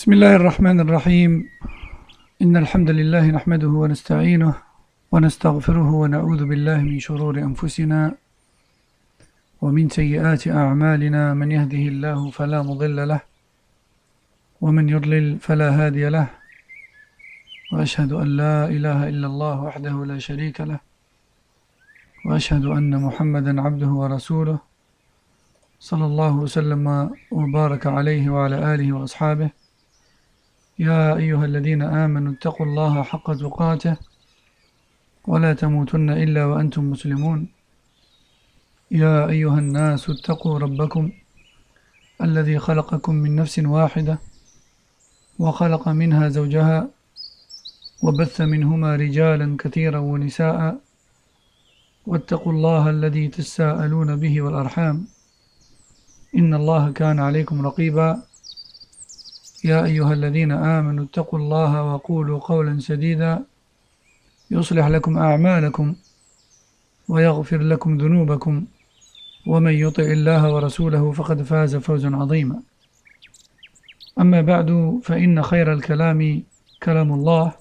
بسم الله الرحمن الرحيم. إن الحمد لله نحمده ونستعينه ونستغفره ونعوذ بالله من شرور أنفسنا ومن سيئات أعمالنا. من يهده الله فلا مضل له ومن يضلل فلا هادي له، وأشهد أن لا إله إلا الله وحده لا شريك له، وأشهد أن محمدا عبده ورسوله صلى الله وسلم وبارك عليه وعلى آله وأصحابه. يا أيها الذين آمنوا اتقوا الله حق تقاته ولا تموتن إلا وأنتم مسلمون. يا أيها الناس اتقوا ربكم الذي خلقكم من نفس واحدة وخلق منها زوجها وبث منهما رجالا كثيرا ونساء، واتقوا الله الذي تساءلون به والأرحام إن الله كان عليكم رقيبا. يا أيها الذين آمنوا اتقوا الله وقولوا قولا سديدا يصلح لكم أعمالكم ويغفر لكم ذنوبكم، ومن يطع الله ورسوله فقد فاز فوزا عظيما. أما بعد، فإن خير الكلام كلام الله،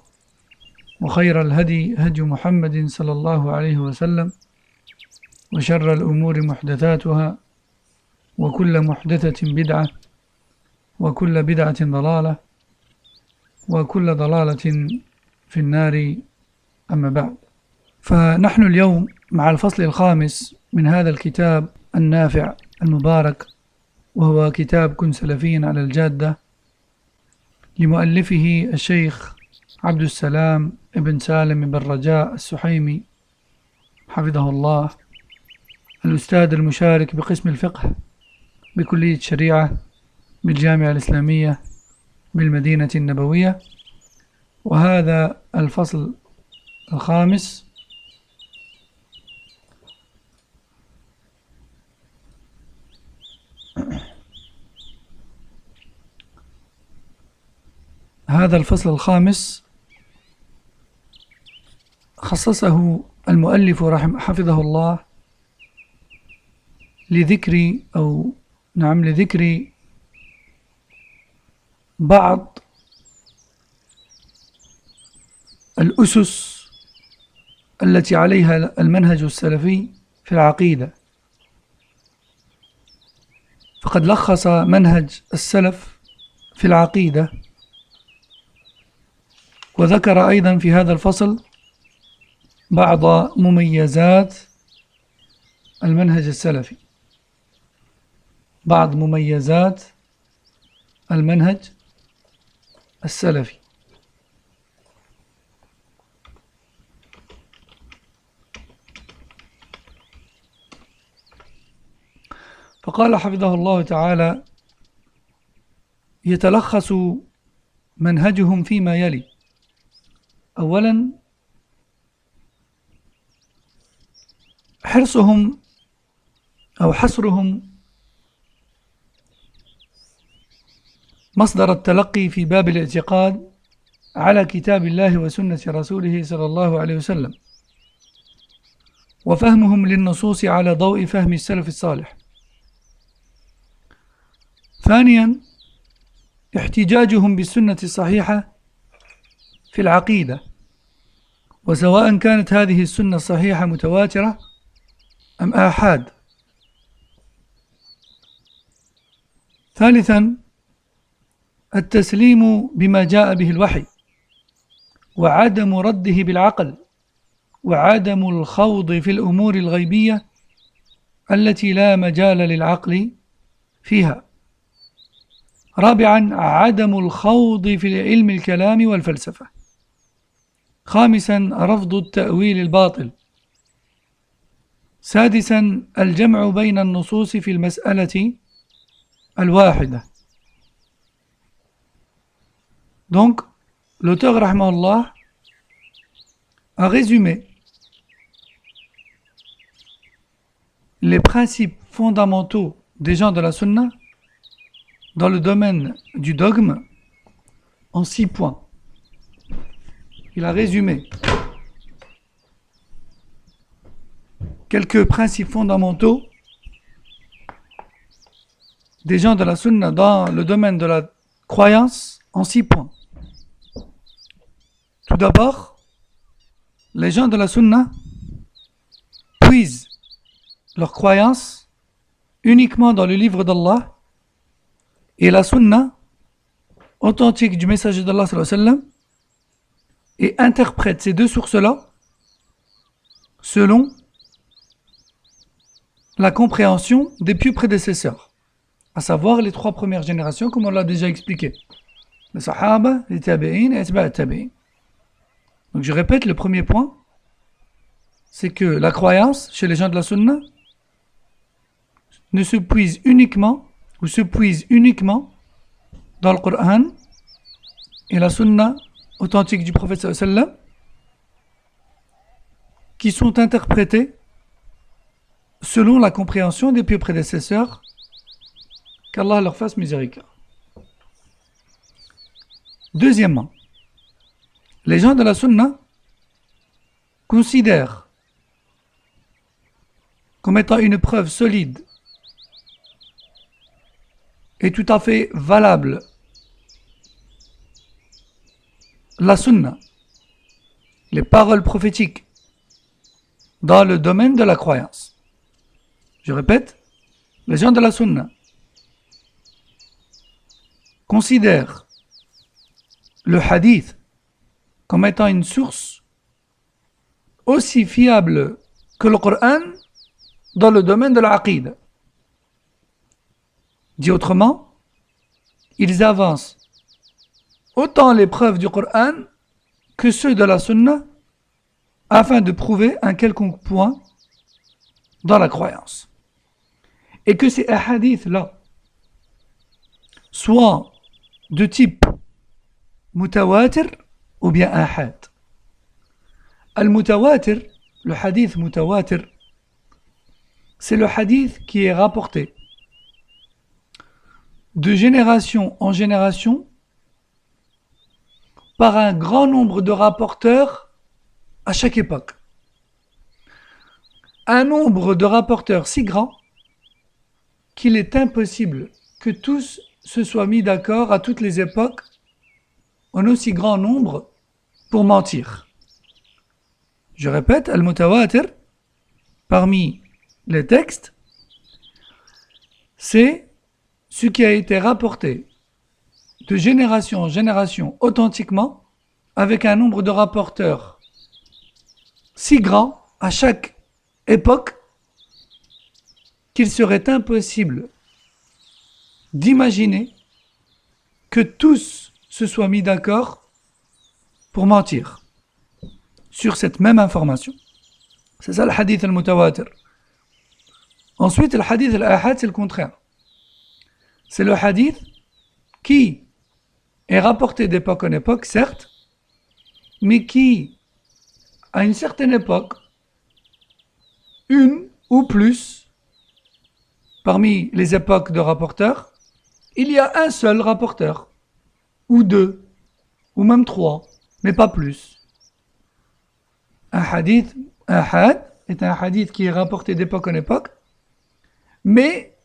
وخير الهدي هدي محمد صلى الله عليه وسلم، وشر الأمور محدثاتها، وكل محدثة بدعة، وكل بدعة ضلالة، وكل ضلالة في النار. أما بعد، فنحن اليوم مع الفصل الخامس من هذا الكتاب النافع المبارك، وهو كتاب كن سلفيا على الجادة لمؤلفه الشيخ عبد السلام ابن سالم بن رجاء السحيمي حفظه الله، الأستاذ المشارك بقسم الفقه بكلية الشريعة بالجامعة الإسلامية بالمدينة النبوية. وهذا الفصل الخامس خصصه المؤلف حفظه الله لذكر بعض الأسس التي عليها المنهج السلفي في العقيدة. فقد لخص منهج السلف في العقيدة، وذكر أيضا في هذا الفصل بعض مميزات المنهج السلفي، بعض مميزات المنهج السلفي. فقال حفظه الله تعالى: يتلخص منهجهم فيما يلي. أولا، حرصهم أو حصرهم مصدر التلقي في باب الاعتقاد على كتاب الله وسنة رسوله صلى الله عليه وسلم، وفهمهم للنصوص على ضوء فهم السلف الصالح. ثانيا، احتجاجهم بالسنة الصحيحة في العقيدة، وسواء كانت هذه السنة الصحيحة متواترة أم آحاد. ثالثا، التسليم بما جاء به الوحي، وعدم رده بالعقل، وعدم الخوض في الأمور الغيبية التي لا مجال للعقل فيها. رابعا، عدم الخوض في علم الكلام والفلسفة. خامسا، رفض التأويل الباطل. سادسا، الجمع بين النصوص في المسألة الواحدة. Donc, l'auteur rahimahullah a résumé les principes fondamentaux des gens de la sunna dans le domaine du dogme en 6 points. Il a résumé quelques principes fondamentaux des gens de la sunna dans le domaine de la croyance en 6 points. Tout d'abord, les gens de la Sunna puisent leur croyance uniquement dans le livre d'Allah et la Sunna authentique du messager d'Allah sallallahu alayhi wa sallam et interprètent ces deux sources-là selon la compréhension des pieux prédécesseurs, à savoir les 3 premières générations, comme on l'a déjà expliqué. Les Sahaba, les Tabi'in et Atba' al-Tabi'in. Donc je répète, le premier point, c'est que la croyance chez les gens de la Sunna ne se puise uniquement dans le Coran et la Sunna authentique du prophète sallallahu alayhi wa sallam, qui sont interprétés selon la compréhension des pieux prédécesseurs, qu'Allah leur fasse miséricorde. Deuxièmement, les gens de la Sunna considèrent comme étant une preuve solide et tout à fait valable la Sunna, les paroles prophétiques dans le domaine de la croyance. Je répète, les gens de la Sunna considèrent le hadith comme étant une source aussi fiable que le Coran dans le domaine de l'aqid. Dit autrement, ils avancent autant les preuves du Coran que ceux de la Sunna afin de prouver un quelconque point dans la croyance. Et que ces hadiths-là soient de type mutawatir ou bien ahad. Al-mutawatir, le hadith mutawatir, c'est le hadith qui est rapporté de génération en génération par un grand nombre de rapporteurs à chaque époque. Un nombre de rapporteurs si grand qu'il est impossible que tous se soient mis d'accord à toutes les époques en aussi grand nombre pour mentir. Je répète, al-mutawatir, parmi les textes, c'est ce qui a été rapporté de génération en génération authentiquement avec un nombre de rapporteurs si grand à chaque époque qu'il serait impossible d'imaginer que tous se soient mis d'accord pour mentir sur cette même information. C'est ça le hadith al-mutawatir. Ensuite, le hadith al-ahad, c'est le contraire. C'est le hadith qui est rapporté d'époque en époque, certes, mais qui, à une certaine époque, une ou plus, parmi les époques de rapporteurs, il y a un seul rapporteur, ou 2, ou même 3, mais pas plus. Un hadith ahad est un hadith qui est rapporté d'époque en époque, mais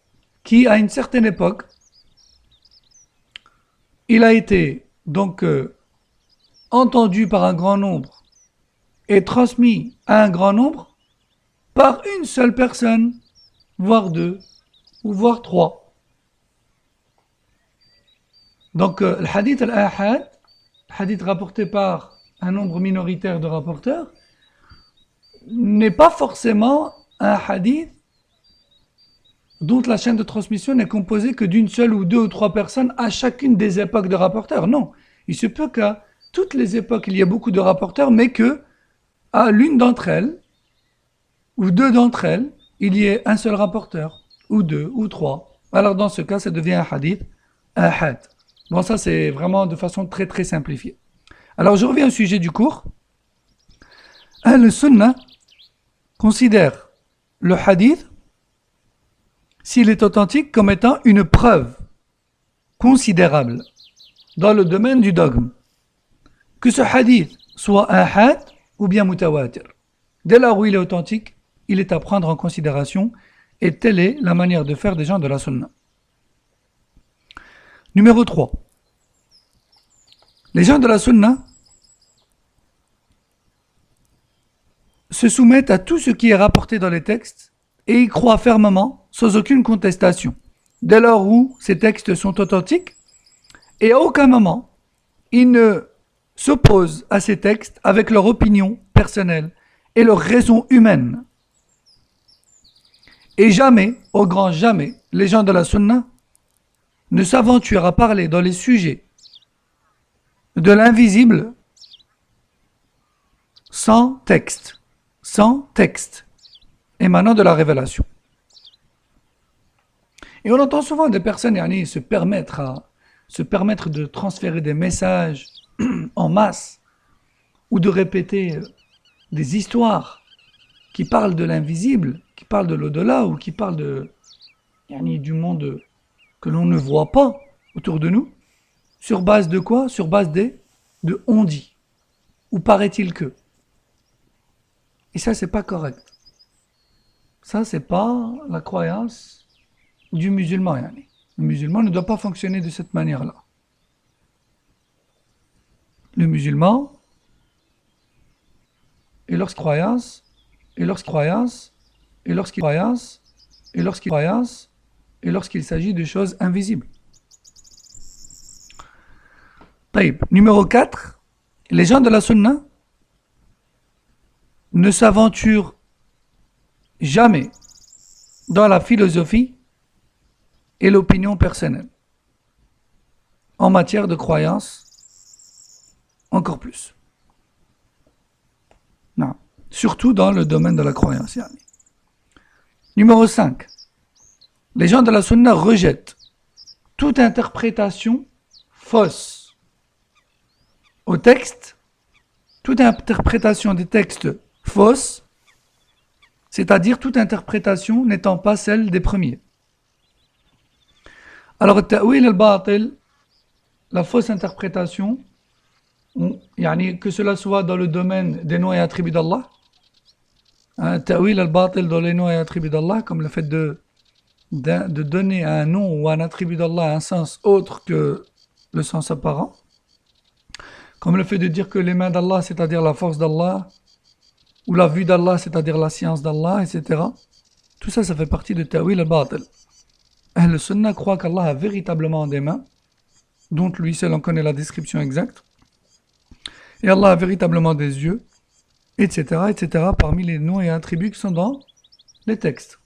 qui, à une certaine époque, il a été donc entendu par un grand nombre et transmis à un grand nombre par une seule personne, voire 2, ou voire 3. Donc le hadith al-ahad, hadith rapporté par un nombre minoritaire de rapporteurs, n'est pas forcément un hadith dont la chaîne de transmission n'est composée que d'une seule ou 2 ou 3 personnes à chacune des époques de rapporteurs. Non, il se peut qu'à toutes les époques il y ait beaucoup de rapporteurs, mais que à l'une d'entre elles, ou 2 d'entre elles, il y ait un seul rapporteur, ou 2, ou 3. Alors dans ce cas, ça devient un hadith ahad. Bon, ça c'est vraiment de façon très très simplifiée. Alors je reviens au sujet du cours. Le Sunnah considère le hadith, s'il est authentique, comme étant une preuve considérable dans le domaine du dogme. Que ce hadith soit ahad ou bien mutawatir. Dès lors où il est authentique, il est à prendre en considération et telle est la manière de faire des gens de la Sunna. Numéro 3. Les gens de la Sunna se soumettent à tout ce qui est rapporté dans les textes et y croient fermement, sans aucune contestation. Dès lors où ces textes sont authentiques, et à aucun moment, ils ne s'opposent à ces textes avec leur opinion personnelle et leur raison humaine. Et jamais, au grand jamais, les gens de la Sunna ne s'aventurent à parler dans les sujets de l'invisible sans texte émanant de la révélation. Et on entend souvent des personnes se permettre de transférer des messages en masse ou de répéter des histoires qui parlent de l'invisible, qui parlent de l'au-delà ou qui parlent du monde que l'on ne voit pas autour de nous. Sur base de quoi? Sur base de on dit. Ou paraît-il que. Et ça, c'est pas correct. Ça, c'est pas la croyance du musulman. Le musulman ne doit pas fonctionner de cette manière-là. Le musulman, et lorsqu'il s'agit de choses invisibles. Numéro 4, les gens de la Sunna ne s'aventurent jamais dans la philosophie et l'opinion personnelle. En matière de croyance, encore plus. Non. Surtout dans le domaine de la croyance. Numéro 5. Les gens de la Sunna rejettent toute interprétation fausse au texte, toute interprétation des textes fausses, c'est-à-dire toute interprétation n'étant pas celle des premiers. Alors, ta'wil al-batil, la fausse interprétation, que cela soit dans le domaine des noms et attributs d'Allah, ta'wil al-batil dans les noms et attributs d'Allah, comme le fait de donner à un nom ou à un attribut d'Allah un sens autre que le sens apparent, comme le fait de dire que les mains d'Allah, c'est-à-dire la force d'Allah, ou la vue d'Allah, c'est-à-dire la science d'Allah, etc. Tout ça, ça fait partie de ta'wil al-batil. Ahl Sunnah croit qu'Allah a véritablement des mains, dont lui seul en connaît la description exacte, et Allah a véritablement des yeux, etc., etc., parmi les noms et attributs qui sont dans les textes.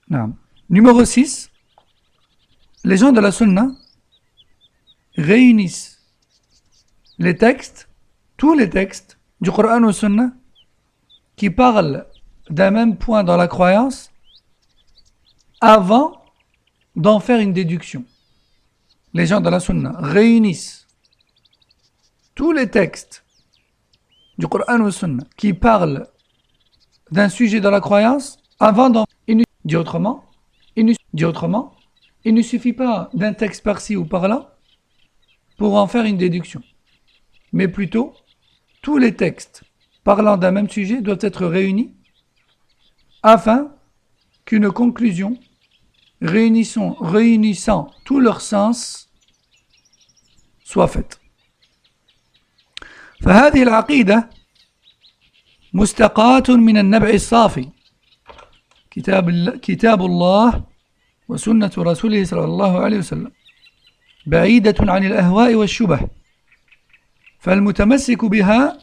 Non. Numéro 6, les gens de la Sunna réunissent les textes, tous les textes du Coran ou Sunna qui parlent d'un même point dans la croyance avant d'en faire une déduction. Les gens de la Sunna réunissent tous les textes du Coran ou Sunna qui parlent d'un sujet dans la croyance avant d'en... Dit autrement, il ne suffit pas d'un texte par-ci ou par-là pour en faire une déduction. Mais plutôt, tous les textes parlant d'un même sujet doivent être réunis afin qu'une conclusion réunissant tout leur sens soit faite. فهذه العقيدة مستقاة من النبع الصافي كتاب الله وسنة رسوله صلى الله عليه وسلم بعيدة عن الأهواء والشبه فالمتمسك بها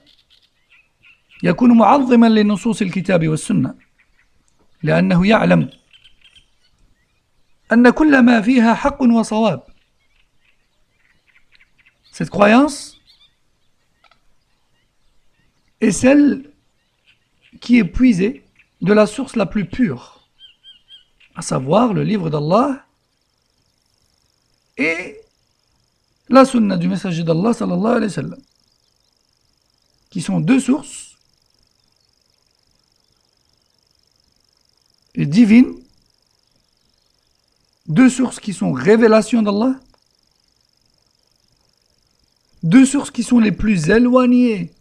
يكون معظما لنصوص الكتاب والسنة لأنه يعلم أن كل ما فيها حق وصواب. Cette croyance est celle qui est puisée de la source la plus pure, à savoir le livre d'Allah et la sunna du messager d'Allah sallallahu alayhi wa sallam, qui sont deux sources divines, deux sources qui sont révélations d'Allah, deux sources qui sont les plus éloignées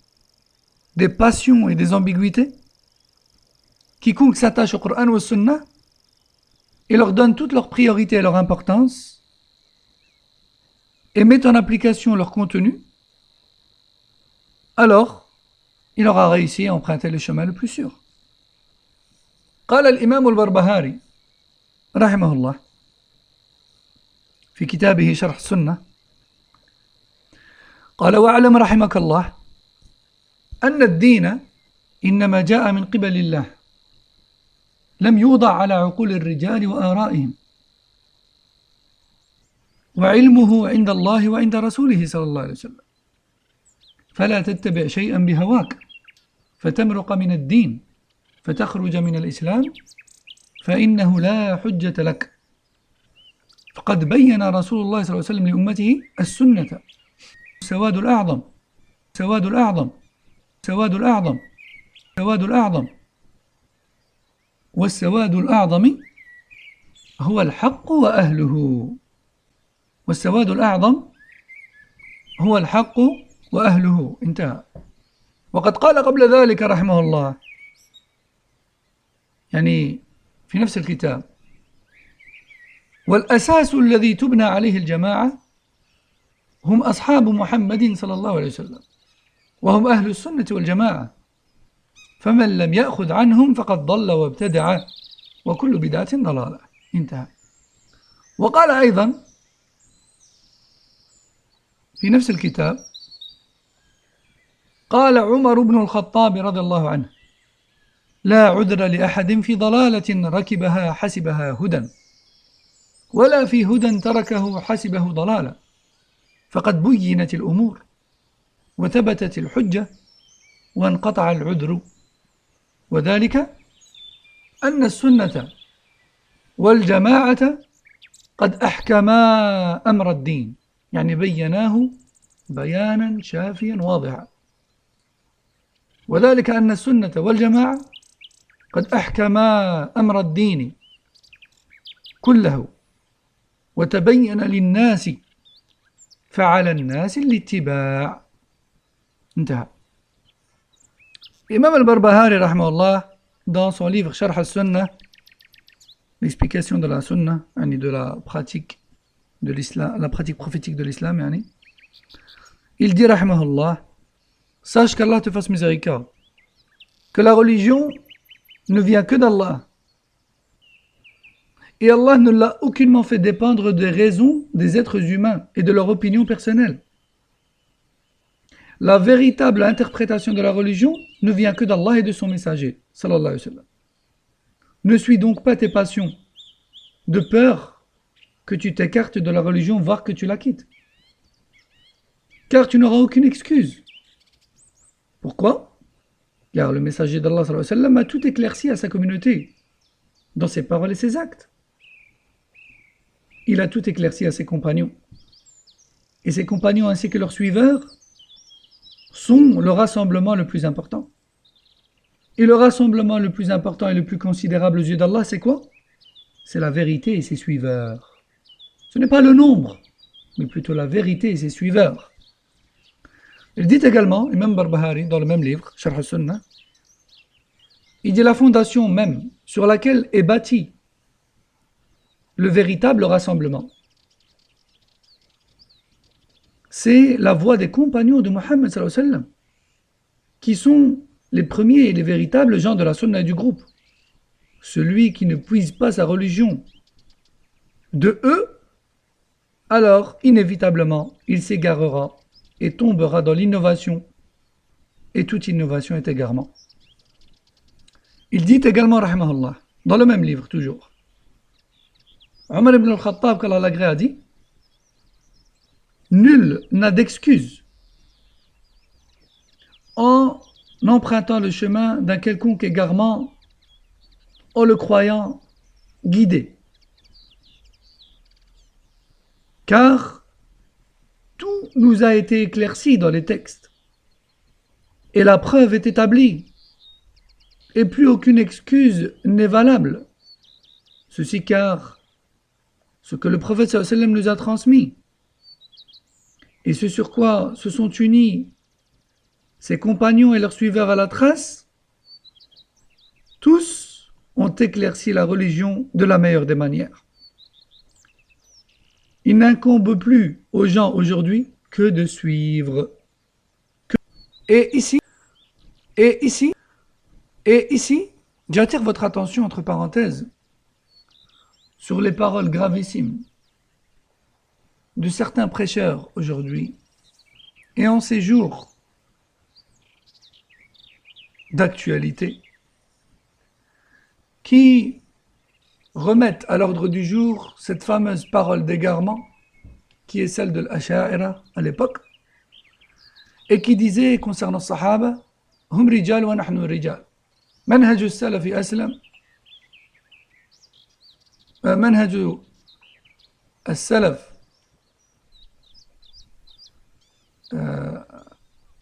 des passions et des ambiguïtés. Quiconque s'attache au Coran ou au Sunna et leur donne toute leur priorité et leur importance et mettent en application leur contenu, alors il aura réussi à emprunter le chemin le plus sûr. قال الإمام البربهاري رحمه الله في كتابه شرح السنة قال واعلم رحمك الله أن الدين إنما جاء من قبل الله لم يوضع على عقول الرجال وآرائهم وعلمه عند الله وعند رسوله صلى الله عليه وسلم فلا تتبع شيئا بهواك فتمرق من الدين فتخرج من الإسلام فإنه لا حجة لك فقد بين رسول الله صلى الله عليه وسلم لأمته السنة سواد الأعظم سواد الأعظم سواد الأعظم سواد الأعظم والسواد الأعظم هو الحق وأهله والسواد الأعظم هو الحق وأهله انتهى. وقد قال قبل ذلك رحمه الله يعني في نفس الكتاب والأساس الذي تبنى عليه الجماعة هم أصحاب محمد صلى الله عليه وسلم وهم أهل السنة والجماعة فمن لم يأخذ عنهم فقد ضل وابتدع وكل بدعة ضلالة انتهى. وقال أيضا في نفس الكتاب قال عمر بن الخطاب رضي الله عنه لا عذر لأحد في ضلالة ركبها حسبها هدى ولا في هدى تركه حسبه ضلالة فقد بينت الأمور وثبتت الحجة وانقطع العذر وذلك أن السنة والجماعة قد أحكما أمر الدين يعني بيناه بيانا شافيا واضحا وذلك أن السنة والجماعة قد أحكما أمر الدين كله وتبين للناس فعلى الناس الاتباع انتهى. Imam al-Barbahari rahimahullah dans son livre Sharh al-Sunnah, l'explication de la Sunnah, de la pratique de l'islam, la pratique prophétique de l'islam, il dit rahimahullah, sache qu'Allah te fasse miséricorde, que la religion ne vient que d'Allah et Allah ne l'a aucunement fait dépendre des raisons des êtres humains et de leur opinion personnelle. La véritable interprétation de la religion ne vient que d'Allah et de son messager, sallallahu alayhi wa sallam. Ne suis donc pas tes passions, de peur que tu t'écartes de la religion, voire que tu la quittes. Car tu n'auras aucune excuse. Pourquoi ? Car le messager d'Allah sallallahu alayhi wa sallam a tout éclairci à sa communauté, dans ses paroles et ses actes. Il a tout éclairci à ses compagnons. Et ses compagnons ainsi que leurs suiveurs sont le rassemblement le plus important. Et le rassemblement le plus important et le plus considérable aux yeux d'Allah, c'est quoi ? C'est la vérité et ses suiveurs. Ce n'est pas le nombre, mais plutôt la vérité et ses suiveurs. Il dit également, Imam Barbahari, dans le même livre, Sharh al-Sunnah, il dit la fondation même sur laquelle est bâti le véritable rassemblement. C'est la voie des compagnons de Mohammed sallallahu alayhi wa sallam, qui sont les premiers et les véritables gens de la sunna et du groupe. Celui qui ne puise pas sa religion de eux, alors inévitablement il s'égarera et tombera dans l'innovation, et toute innovation est égarement. Il dit également, rahimahullah, dans le même livre toujours, Omar ibn al-Khattab, qu'Allah l'agrée, a dit, nul n'a d'excuse en empruntant le chemin d'un quelconque égarement en le croyant guidé. Car tout nous a été éclairci dans les textes et la preuve est établie et plus aucune excuse n'est valable. Ceci car ce que le prophète sallallahu alayhi wa sallam nous a transmis et ce sur quoi se sont unis ses compagnons et leurs suiveurs à la trace, tous ont éclairci la religion de la meilleure des manières. Il n'incombe plus aux gens aujourd'hui que de suivre. Et ici, et ici, et ici, j'attire votre attention entre parenthèses sur les paroles gravissimes de certains prêcheurs aujourd'hui et en ces jours d'actualité qui remettent à l'ordre du jour cette fameuse parole d'égarement qui est celle de l'Asha'ira à l'époque et qui disait concernant Sahaba hum rijal wa nahnu rijal manhaj al-salafi aslam manhaj al-salaf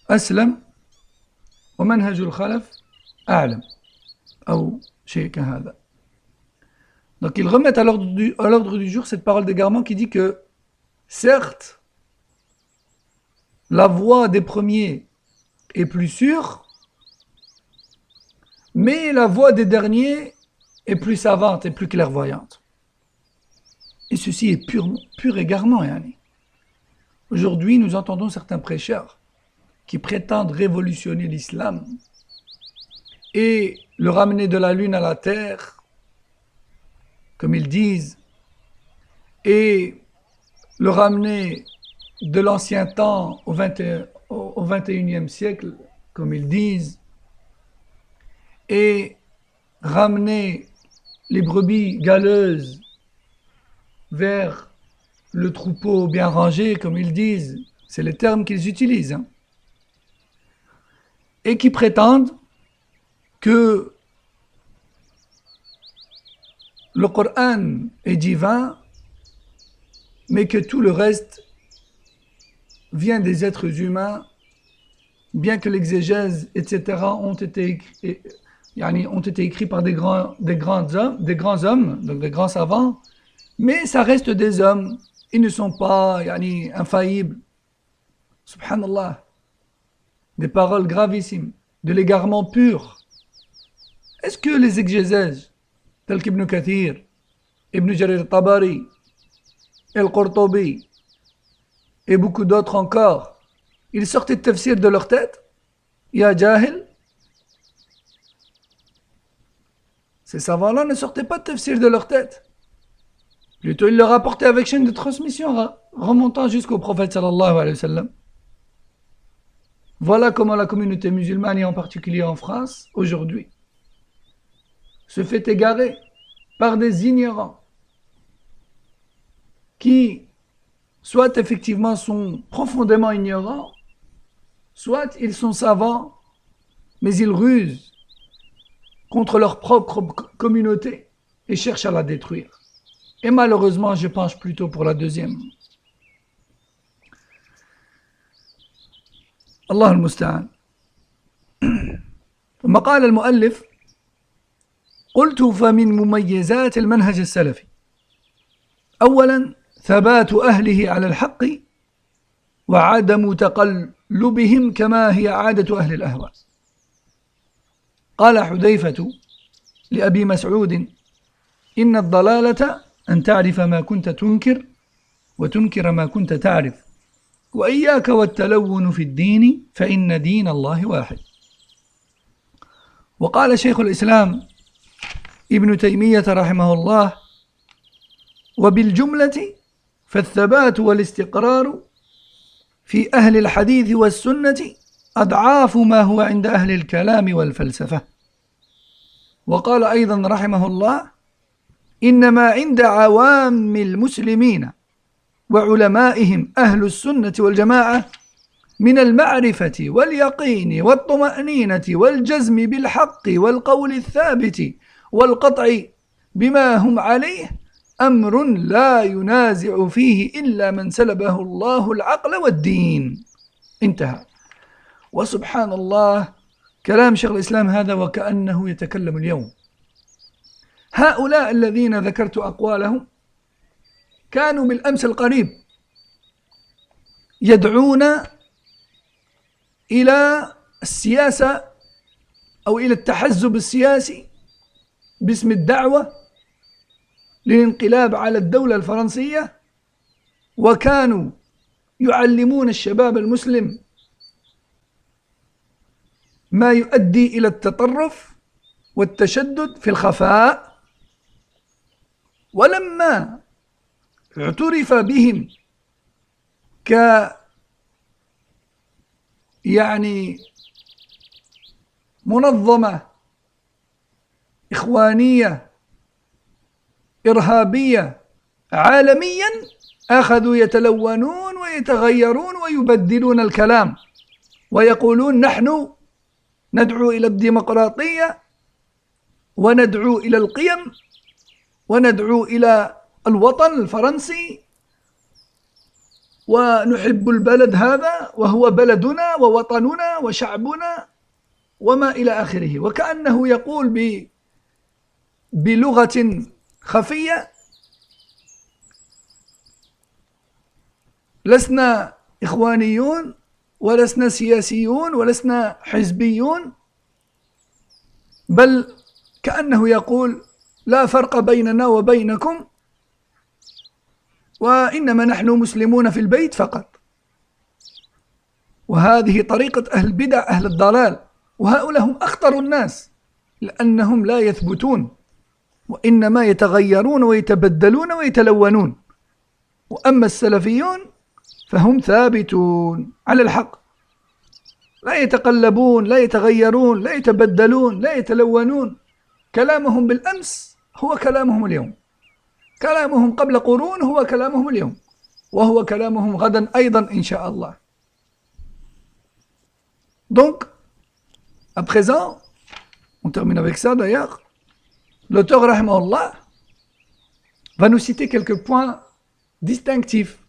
أسلم ومنهج الخلف أعلم أو شيء كهذا. Donc ils remettent à l'ordre du jour cette parole d'égarement qui dit que certes la voie des premiers est plus sûre, mais la voie des derniers est plus savante et plus clairvoyante. Et ceci est pur égarement, yani. Aujourd'hui, nous entendons certains prêcheurs qui prétendent révolutionner l'islam et le ramener de la lune à la terre, comme ils disent, et le ramener de l'ancien temps au 21e siècle, comme ils disent, et ramener les brebis galeuses vers le troupeau bien rangé, comme ils disent, c'est les termes qu'ils utilisent, hein, et qui prétendent que le Coran est divin, mais que tout le reste vient des êtres humains, bien que l'exégèse, etc., ont été écrits par des grands hommes, donc des grands savants, mais ça reste des hommes. Ils ne sont pas infaillibles. Subhanallah. Des paroles gravissimes, de l'égarement pur. Est-ce que les exégèses, tels qu'Ibn Kathir, Ibn Jarir al-Tabari, Al-Qurtubi, et beaucoup d'autres encore, ils sortaient de tafsir de leur tête? Ya Jahil? Ces savants-là ne sortaient pas de tafsir de leur tête. Plutôt, il le rapportait avec chaîne de transmission remontant jusqu'au prophète sallallahu alayhi wa sallam. Voilà comment la communauté musulmane, et en particulier en France, aujourd'hui, se fait égarer par des ignorants qui, soit effectivement sont profondément ignorants, soit ils sont savants, mais ils rusent contre leur propre communauté et cherchent à la détruire. Et malheureusement, je penche plutôt pour la deuxième. الله المستعان. ثم قال المؤلف: قلت فمن مميزات المنهج السلفي أولا ثبات أهله على الحق وعدم تقلبهم كما هي عادة أهل الأهواء. قال حذيفة لأبي مسعود: إن الضلالة أن تعرف ما كنت تنكر وتنكر ما كنت تعرف وإياك والتلون في الدين فإن دين الله واحد. وقال شيخ الإسلام ابن تيمية رحمه الله: وبالجملة فالثبات والاستقرار في أهل الحديث والسنة أضعاف ما هو عند أهل الكلام والفلسفة. وقال أيضا رحمه الله: إنما عند عوام المسلمين وعلمائهم أهل السنة والجماعة من المعرفة واليقين والطمأنينة والجزم بالحق والقول الثابت والقطع بما هم عليه أمر لا ينازع فيه إلا من سلبه الله العقل والدين. انتهى. وسبحان الله، كلام شيخ الإسلام هذا وكأنه يتكلم اليوم. هؤلاء الذين ذكرت أقوالهم كانوا بالأمس القريب يدعون إلى السياسة أو إلى التحزب السياسي باسم الدعوة للانقلاب على الدولة الفرنسية وكانوا يعلمون الشباب المسلم ما يؤدي إلى التطرف والتشدد في الخفاء. ولما اعترف بهم يعني منظمة إخوانية إرهابية عالميا، أخذوا يتلونون ويتغيرون ويبدلون الكلام ويقولون نحن ندعو إلى الديمقراطية وندعو إلى القيم وندعو إلى الوطن الفرنسي ونحب البلد هذا وهو بلدنا ووطننا وشعبنا وما إلى آخره، وكأنه يقول بلغة خفية لسنا إخوانيون ولسنا سياسيون ولسنا حزبيون، بل كأنه يقول لا فرق بيننا وبينكم وإنما نحن مسلمون في البيت فقط. وهذه طريقة أهل البدع أهل الضلال، وهؤلاء هم أخطر الناس لأنهم لا يثبتون وإنما يتغيرون ويتبدلون ويتلونون. وأما السلفيون فهم ثابتون على الحق، لا يتقلبون لا يتغيرون لا يتبدلون لا يتلونون. كلامهم بالأمس هو كلامهم اليوم، كلامهم قبل قرون هو كلامهم اليوم، وهو كلامهم غدا أيضا إن شاء الله. Donc, à présent, on termine avec ça d'ailleurs, l'auteur rahimahullah va nous citer quelques points distinctifs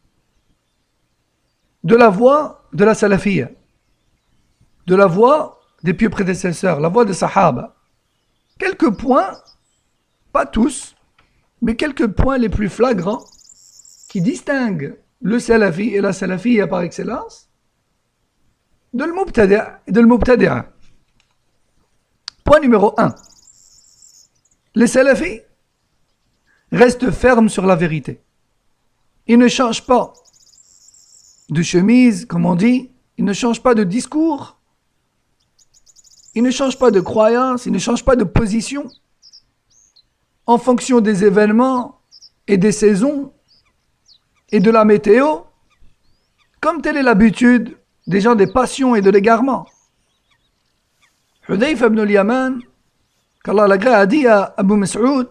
de la voie de la salafiyya, de la voie des pieux prédécesseurs, la voie des sahaba. Quelques points, pas tous, mais quelques points les plus flagrants qui distinguent le salafi et la salafiyya par excellence de l'mubtadi' et de l'mubtadi'a. Point numéro 1. Les salafis restent fermes sur la vérité. Ils ne changent pas de chemise, comme on dit, ils ne changent pas de discours, ils ne changent pas de croyance, ils ne changent pas de position en fonction des événements et des saisons et de la météo, comme telle est l'habitude des gens des passions et de l'égarement. Hudayfa ibn al-Yaman, qu'Allah l'agrée, a dit à Abu Mas'ud,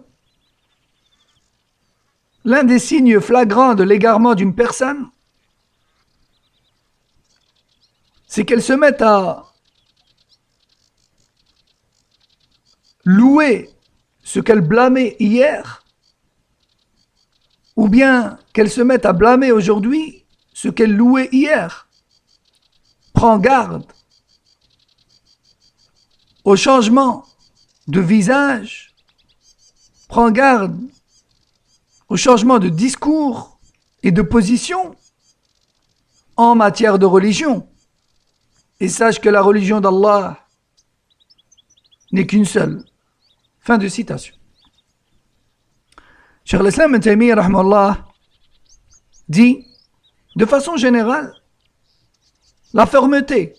l'un des signes flagrants de l'égarement d'une personne, c'est qu'elle se mette à louer ce qu'elle blâmait hier, ou bien qu'elle se mette à blâmer aujourd'hui ce qu'elle louait hier. Prends garde au changement de visage, prends garde au changement de discours et de position en matière de religion. Et sache que la religion d'Allah n'est qu'une seule. Fin de citation. Cheikh al-Islam Ibn Taymiyyah rahimahullah dit, de façon générale, la fermeté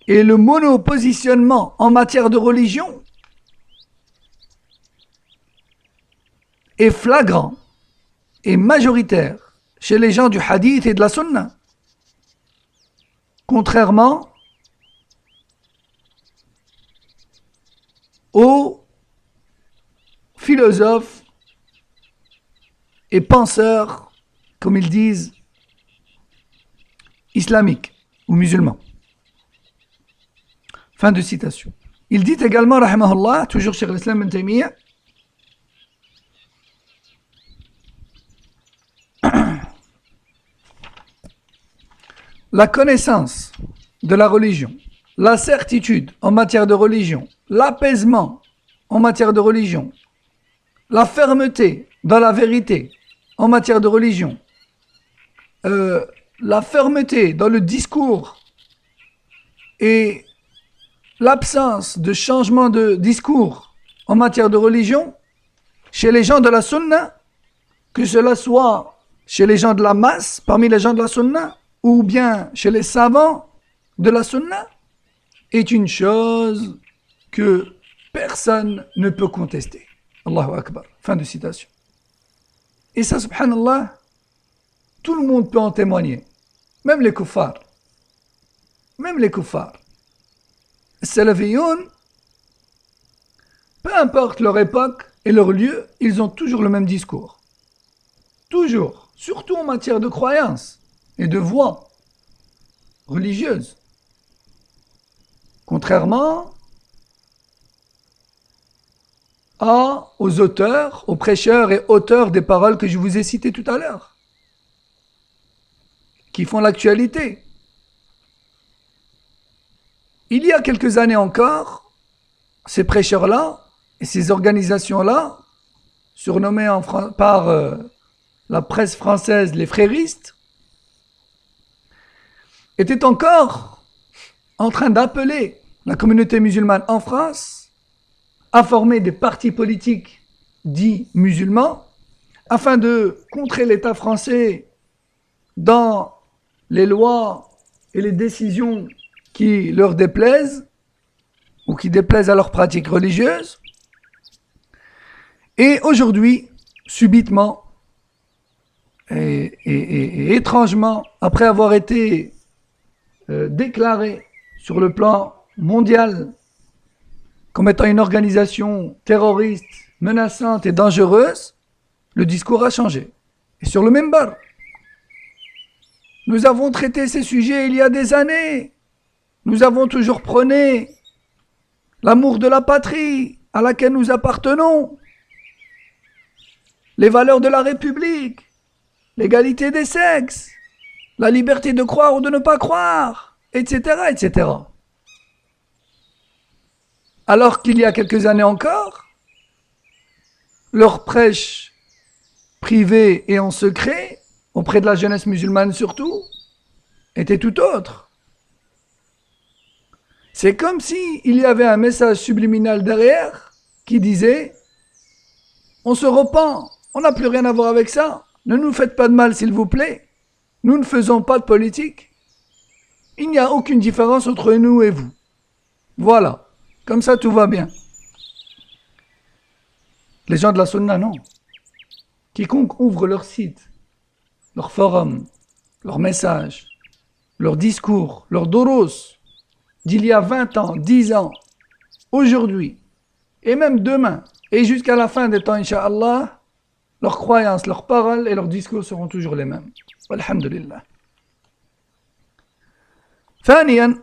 et le monopositionnement en matière de religion est flagrant et majoritaire chez les gens du hadith et de la sunna, contrairement aux philosophes et penseurs, comme ils disent, islamiques ou musulmans. Fin de citation. Il dit également, rahimahullah, toujours Cheikh al-Islam Ibn Taymiyyah, la connaissance de la religion, la certitude en matière de religion, l'apaisement en matière de religion, la fermeté dans la vérité en matière de religion, la fermeté dans le discours et l'absence de changement de discours en matière de religion chez les gens de la sunna que cela soit chez les gens de la masse, parmi les gens de la sunna, ou bien chez les savants de la sunna, est une chose que personne ne peut contester. Allahu Akbar. Fin de citation. Et ça, subhanallah, tout le monde peut en témoigner. Même les kuffars. Même les kuffars. Salafiyoun, peu importe leur époque et leur lieu, ils ont toujours le même discours. Toujours. Surtout en matière de croyance et de voix religieuse. Contrairement aux auteurs, aux prêcheurs et auteurs des paroles que je vous ai citées tout à l'heure, qui font l'actualité. Il y a quelques années encore, ces prêcheurs-là et ces organisations-là, surnommées par la presse française les fréristes, étaient encore en train d'appeler la communauté musulmane en France à former des partis politiques dits musulmans afin de contrer l'État français dans les lois et les décisions qui leur déplaisent ou qui déplaisent à leurs pratiques religieuses. Et aujourd'hui, subitement et étrangement, après avoir été déclaré sur le plan mondial comme étant une organisation terroriste, menaçante et dangereuse, le discours a changé. Et sur le minbar, nous avons traité ces sujets il y a des années. Nous avons toujours prôné l'amour de la patrie à laquelle nous appartenons, les valeurs de la République, l'égalité des sexes, la liberté de croire ou de ne pas croire, etc., etc. Alors qu'il y a quelques années encore, leur prêche privée et en secret, auprès de la jeunesse musulmane surtout, était tout autre. C'est comme si il y avait un message subliminal derrière qui disait « On se repent, on n'a plus rien à voir avec ça, ne nous faites pas de mal s'il vous plaît, nous ne faisons pas de politique, il n'y a aucune différence entre nous et vous. Voilà. Comme ça, tout va bien. » Les gens de la sunna, non. Quiconque ouvre leur site, leur forum, leur message, leur discours, leur doros, d'il y a 20 ans, 10 ans, aujourd'hui, et même demain, et jusqu'à la fin des temps, Inch'Allah, leurs croyances, leurs paroles et leurs discours seront toujours les mêmes. Alhamdulillah. ثانيا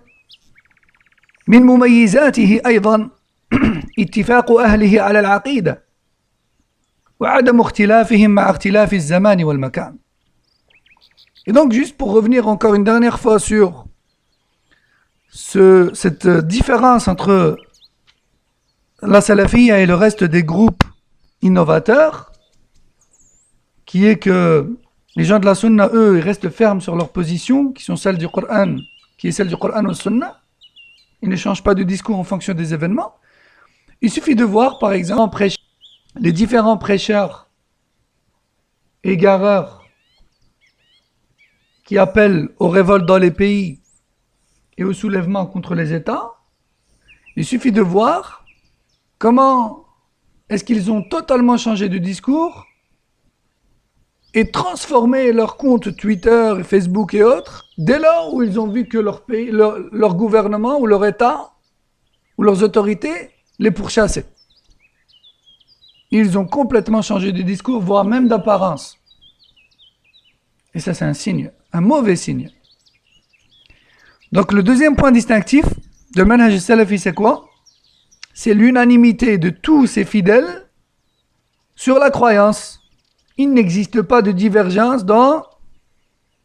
من مميزاته أيضا اتفاق أهله على العقيدة وعدم اختلافهم مع اختلاف الزمان والمكان. Et donc juste pour revenir encore une dernière fois sur cette différence entre la salafiyya et le reste des groupes innovateurs, qui est que les gens de la sunna, eux, ils restent fermes sur leur position, qui sont celles du Coran, qui est celle du Coran ou sunna. Ils ne changent pas de discours en fonction des événements. Il suffit de voir, par exemple, les différents prêcheurs égareurs qui appellent aux révoltes dans les pays et au soulèvement contre les États. Il suffit de voir comment est-ce qu'ils ont totalement changé de discours et transformé leur compte Twitter, Facebook et autres, dès lors où ils ont vu que leur pays, leur gouvernement ou leur État ou leurs autorités les pourchassaient. Ils ont complètement changé de discours, voire même d'apparence. Et ça, c'est un signe, un mauvais signe. Donc le deuxième point distinctif de Manhaj Salafi, c'est quoi? C'est l'unanimité de tous ces fidèles sur la croyance. Il n'existe pas de divergence dans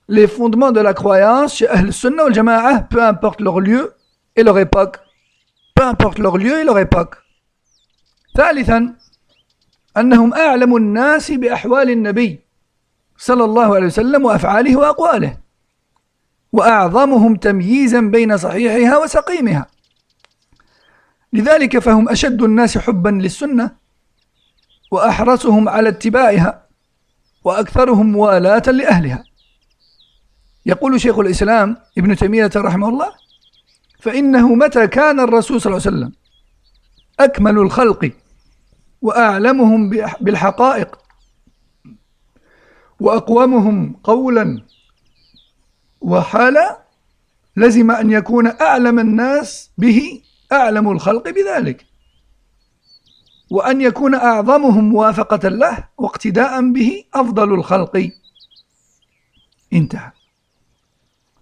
les fondements de la croyance chez Ahl-Sunnah wal Jama'ah, peu importe leur lieu et leur époque. Peu importe leur lieu et leur époque. ثالثا أنهم أعلم الناس بأحوال النبي صلى الله عليه وسلم وأفعاله وأقواله وأعظمهم تمييزا بين صحيحها وسقيمها. لذلك فهم أشد الناس حبا للسنة وأحرصهم على اتباعها وأكثرهم موالاة لأهلها. يقول شيخ الإسلام ابن تيمية رحمه الله: فإنه متى كان الرسول صلى الله عليه وسلم أكمل الخلق وأعلمهم بالحقائق وأقومهم قولا وحالا، لزم أن يكون أعلم الناس به أعلم الخلق بذلك، وأن يكون أعظمهم موافقة له واقتداء به أفضل الخلق. انتهى.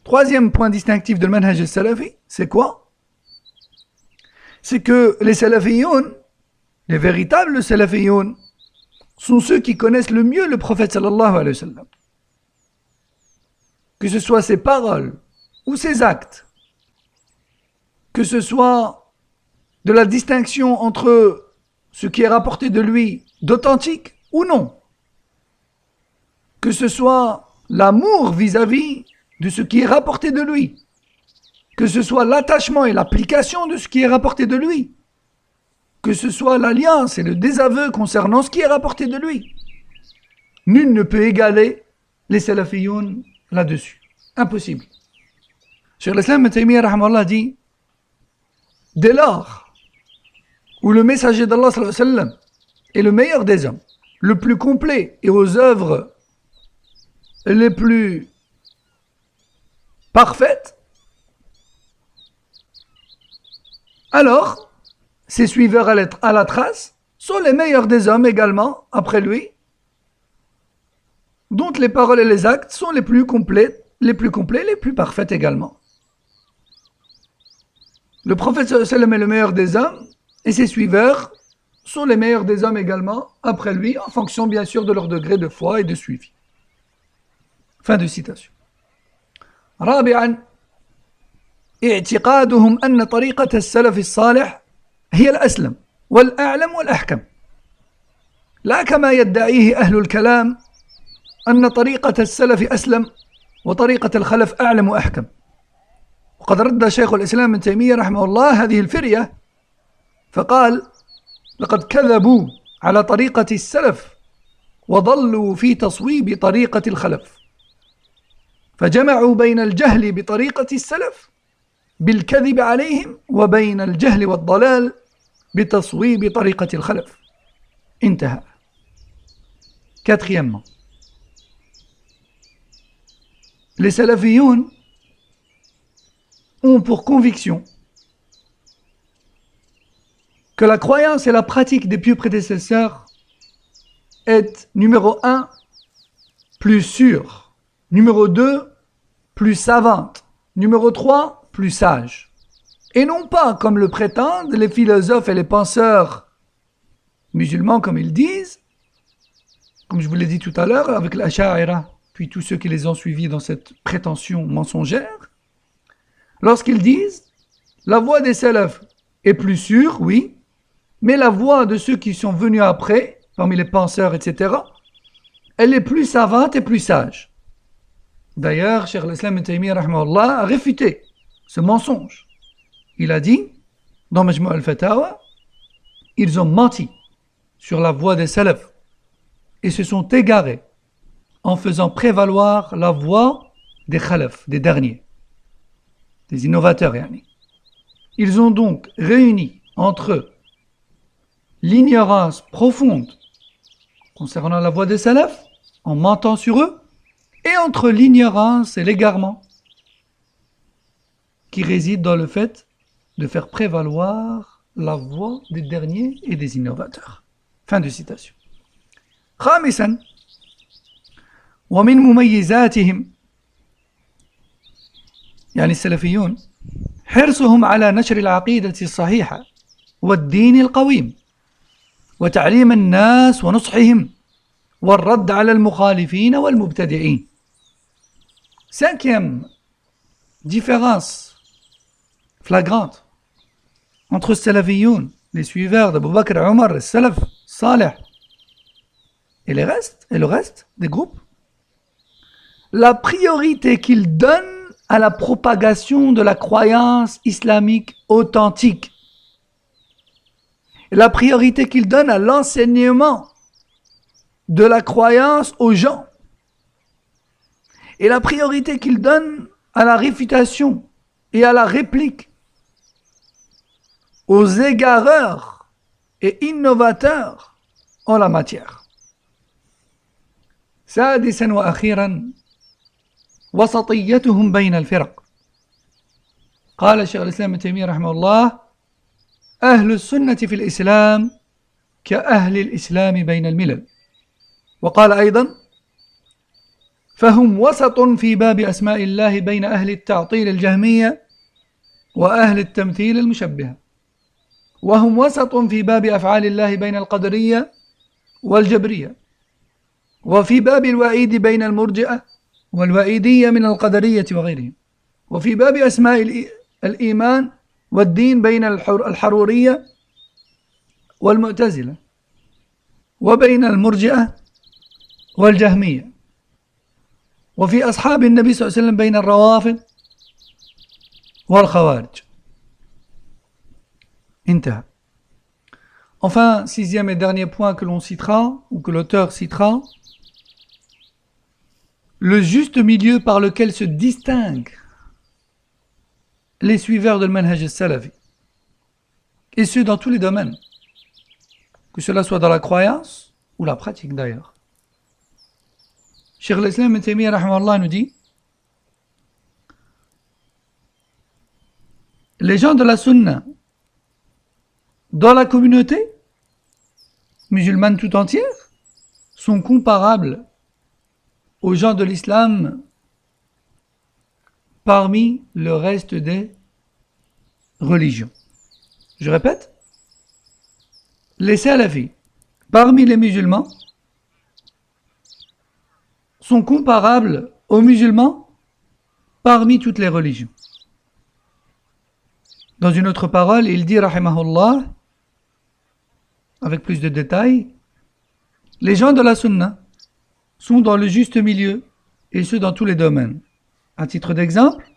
Troisième point distinctif de manhaj al-salafi, c'est quoi? C'est que les salafiyoun, les véritables salafiyoun, sont ceux qui connaissent le mieux le prophète sallallahu alayhi wa sallam. Que ce soit ses paroles ou ses actes, que ce soit de la distinction entre ce qui est rapporté de lui d'authentique ou non, que ce soit l'amour vis-à-vis de ce qui est rapporté de lui, que ce soit l'attachement et l'application de ce qui est rapporté de lui, que ce soit l'alliance et le désaveu concernant ce qui est rapporté de lui. Nul ne peut égaler les salafiyoun là-dessus. Impossible. Cheikh l'Islam Ibn Taymiyyah rahimahullah dit: dès lors où le messager d'Allah sallallahu alayhi wa sallam est le meilleur des hommes, le plus complet et aux œuvres les plus parfaites, alors ses suiveurs à la trace sont les meilleurs des hommes également après lui, dont les paroles et les actes sont les plus complets, les plus parfaites également. Le prophète sallallahu alayhi wa sallam est le meilleur des hommes et ses suiveurs sont les meilleurs des hommes également après lui, en fonction bien sûr de leur degré de foi et de suivi. Fin de citation. رابعا اعتقادهم أن طريقة السلف الصالح هي الأسلم والأعلم والأحكم، لا كما يدعيه أهل الكلام أن طريقة السلف أسلم وطريقة الخلف أعلم وأحكم. وقد رد شيخ الإسلام ابن تيمية رحمه الله هذه الفرية فقال: لقد كذبوا على طريقة السلف وضلوا في تصويب طريقة الخلف، فجمعوا بين الجهل بطريقة السلف بالكذب عليهم وبين الجهل والضلال بتصويب طريقة الخلف. انتهى. Quatrièmement, les salafiyun ont pour conviction que la croyance et la pratique des pieux prédécesseurs est numéro 1 plus sûre, numéro 2 plus savante, numéro 3 plus sage, et non pas comme le prétendent les philosophes et les penseurs musulmans, comme ils disent, comme je vous l'ai dit tout à l'heure avec l'Asha'ira, puis tous ceux qui les ont suivis dans cette prétention mensongère, lorsqu'ils disent la voie des salafs est plus sûre, oui, mais la voie de ceux qui sont venus après, parmi les penseurs, etc., elle est plus savante et plus sage. D'ailleurs, Cheikh l'Islam Ibn Taymiyyah rahimahullah a réfuté ce mensonge. Il a dit, dans Majmu' al-Fatawa, ils ont menti sur la voie des salafs et se sont égarés en faisant prévaloir la voie des khalaf, des derniers, des innovateurs. Yani. Ils ont donc réuni entre eux l'ignorance profonde concernant la voie des salafs, en mentant sur eux, et entre l'ignorance et l'égarement qui réside dans le fait de faire prévaloir la voie des derniers et des innovateurs. Fin de citation. خامسا ومن مميزاتهم يعني السلفيون حرصهم على نشر العقيدة الصحيحة والدين القويم وتعليم الناس ونصحهم والرد على المخالفين والمبتدعين. Cinquième différence flagrante entre Salafiyoun, les suiveurs d'Abu Bakr, Omar, les Salaf, Salih et le reste des groupes, la priorité qu'ils donnent à la propagation de la croyance islamique authentique, la priorité qu'ils donnent à l'enseignement de la croyance aux gens et la priorité qu'ils donnent à la réfutation et à la réplique, aux égareurs et innovateurs en la matière. سادسا وأخيرا وسطيتهم بين الفرق. قال شيخ الإسلام ابن تيمية رحمه الله: أهل السنة في الإسلام كأهل الإسلام بين الملل. وقال أيضا: فهم وسط في باب أسماء الله بين أهل التعطيل الجهمية وأهل التمثيل المشبهة، وهم وسط في باب أفعال الله بين القدرية والجبرية، وفي باب الوعيد بين المرجئة والوعيدية من القدرية وغيرهم، وفي باب أسماء الإيمان والدين بين الحرورية والمعتزلة، وبين المرجئة والجهمية، وفي أصحاب النبي صلى الله عليه وسلم بين الروافض والخوارج. انتهى. Enfin, sixième et dernier point que l'on citera, ou que l'auteur citera, le juste milieu par lequel se distinguent les suiveurs de manhaj al-salafi, et ce dans tous les domaines, que cela soit dans la croyance ou la pratique d'ailleurs. Cheikh l'Islam Ibn Taymiyyah rahimahullah nous dit: les gens de la sunna dans la communauté musulmane tout entière sont comparables aux gens de l'islam parmi le reste des religions. Je répète, les salafis parmi les musulmans sont comparables aux musulmans parmi toutes les religions. Dans une autre parole, il dit rahimahullah, avec plus de détails, les gens de la sunna sont dans le juste milieu, et ce dans tous les domaines. À titre d'exemple,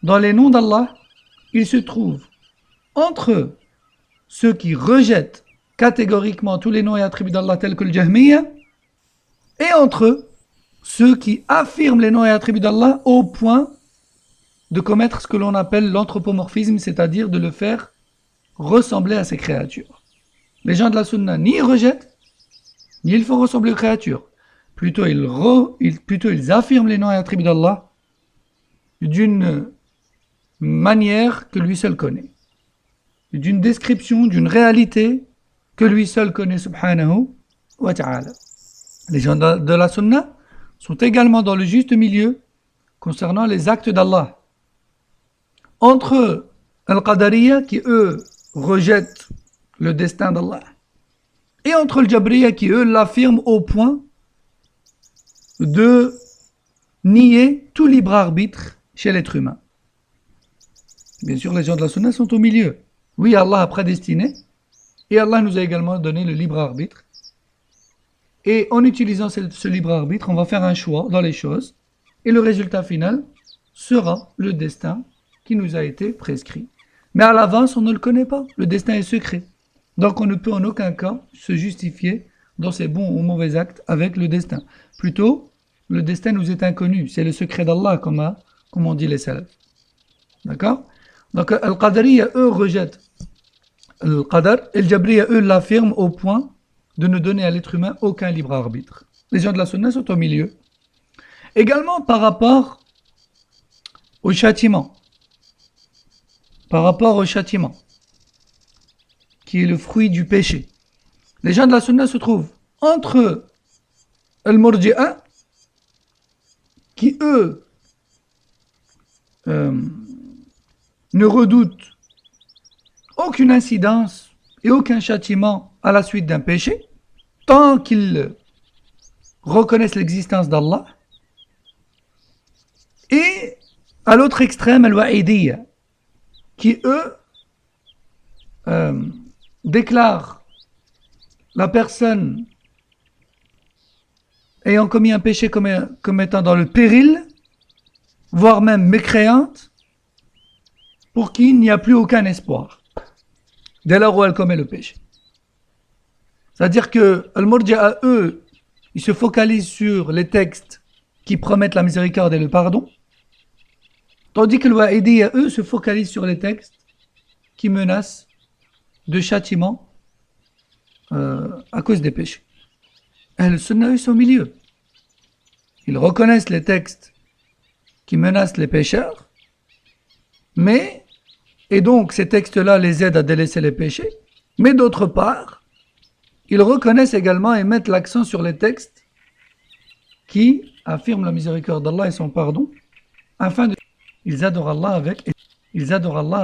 dans les noms d'Allah, il se trouve entre ceux qui rejettent catégoriquement tous les noms et attributs d'Allah tels que le Jahmiya, et entre ceux qui affirment les noms et attributs d'Allah au point de commettre ce que l'on appelle l'anthropomorphisme, c'est-à-dire de le faire ressembler à ces créatures. Les gens de la sunna ni rejettent, ni ils font ressembler aux créatures. Plutôt ils affirment les noms et attributs d'Allah d'une manière que lui seul connaît, d'une description, d'une réalité que lui seul connaît subhanahu wa ta'ala. Les gens de la sunna sont également dans le juste milieu concernant les actes d'Allah. Entre Al-Qadariyya qui eux rejettent le destin d'Allah et entre le Jabriyya qui eux l'affirment au point de nier tout libre arbitre chez l'être humain. Bien sûr, les gens de la sunna sont au milieu. Oui, Allah a prédestiné et Allah nous a également donné le libre arbitre. Et en utilisant ce libre arbitre, on va faire un choix dans les choses et le résultat final sera le destin qui nous a été prescrit. Mais à l'avance, on ne le connaît pas. Le destin est secret. Donc on ne peut en aucun cas se justifier dans ses bons ou mauvais actes avec le destin. Plutôt, le destin nous est inconnu. C'est le secret d'Allah, comme on dit les salafs. D'accord? Donc Al-Qadariyya, eux, rejettent Al-Qadar, et le Jabriyya, eux, l'affirment au point de ne donner à l'être humain aucun libre arbitre. Les gens de la sunna sont au milieu. Également par rapport au châtiment. Par rapport au châtiment, qui est le fruit du péché. Les gens de la sunna se trouvent entre Al-Murji'a, qui eux ne redoutent aucune incidence et aucun châtiment à la suite d'un péché, tant qu'ils reconnaissent l'existence d'Allah. Et à l'autre extrême, Al-Wa'idiyya, qui eux déclarent la personne ayant commis un péché comme étant dans le péril, voire même mécréante, pour qui il n'y a plus aucun espoir, dès lors où elle commet le péché. C'est-à-dire que Al-Murji'a, eux, ils se focalisent sur les textes qui promettent la miséricorde et le pardon, tandis que le Wa'idiyya, eux, se focalisent sur les textes qui menacent de châtiment à cause des péchés. Et le Sunna, ils sont au milieu. Ils reconnaissent les textes qui menacent les pécheurs, et donc ces textes-là les aident à délaisser les péchés, mais d'autre part, ils reconnaissent également et mettent l'accent sur les textes qui affirment la miséricorde d'Allah et son pardon, afin de... Ils adorent Allah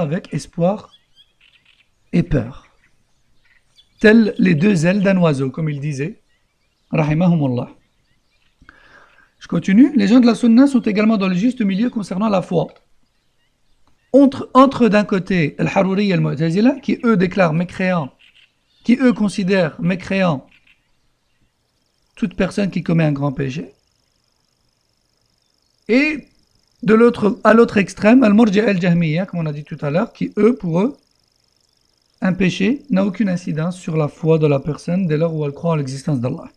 avec espoir et peur. Tels les deux ailes d'un oiseau, comme il disait, rahimahumullah. Je continue. Les gens de la Sunna sont également dans le juste milieu concernant la foi. Entre d'un côté Al-Haruri et Al-Mu'tazila, qui eux déclarent mécréants, qui eux considèrent mécréant toute personne qui commet un grand péché. Et à l'autre extrême, Al-Murji'a Al-Jahmiyya, comme on a dit tout à l'heure, qui eux, pour eux, un péché n'a aucune incidence sur la foi de la personne dès lors où elle croit en l'existence d'Allah.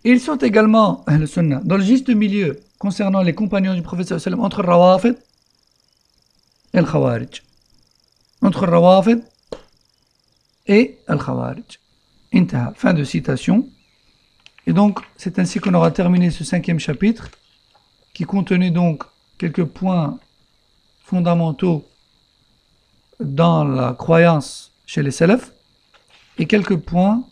Ils sont également, le Sunna, dans le juste milieu concernant les compagnons du prophète sallallahu alayhi wa sallam, entre Rawafid et Al-Khawarij. Entre Rawafid et Al-Khawarij. Intaha. Fin de citation. Et donc, c'est ainsi qu'on aura terminé ce 5e chapitre, qui contenait donc quelques points fondamentaux dans la croyance chez les salafs, et quelques points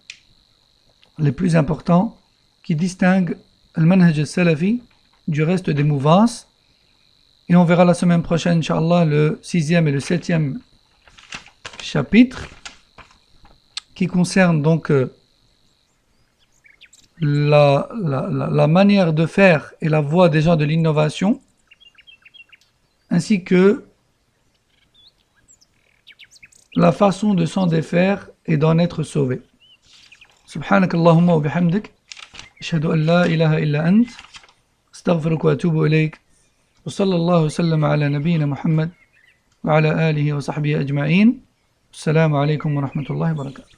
les plus importants qui distingue le manhaj al-salafi du reste des mouvances. Et on verra la semaine prochaine, Inch'Allah, le 6e et le 7e chapitre qui concerne donc la manière de faire et la voie des gens de l'innovation, ainsi que la façon de s'en défaire et d'en être sauvé. Subhanakallahumma wa bihamdik. أشهد أن لا إله إلا أنت أستغفرك وأتوب إليك وصلى الله وسلم على نبينا محمد وعلى آله وصحبه أجمعين السلام عليكم ورحمة الله وبركاته.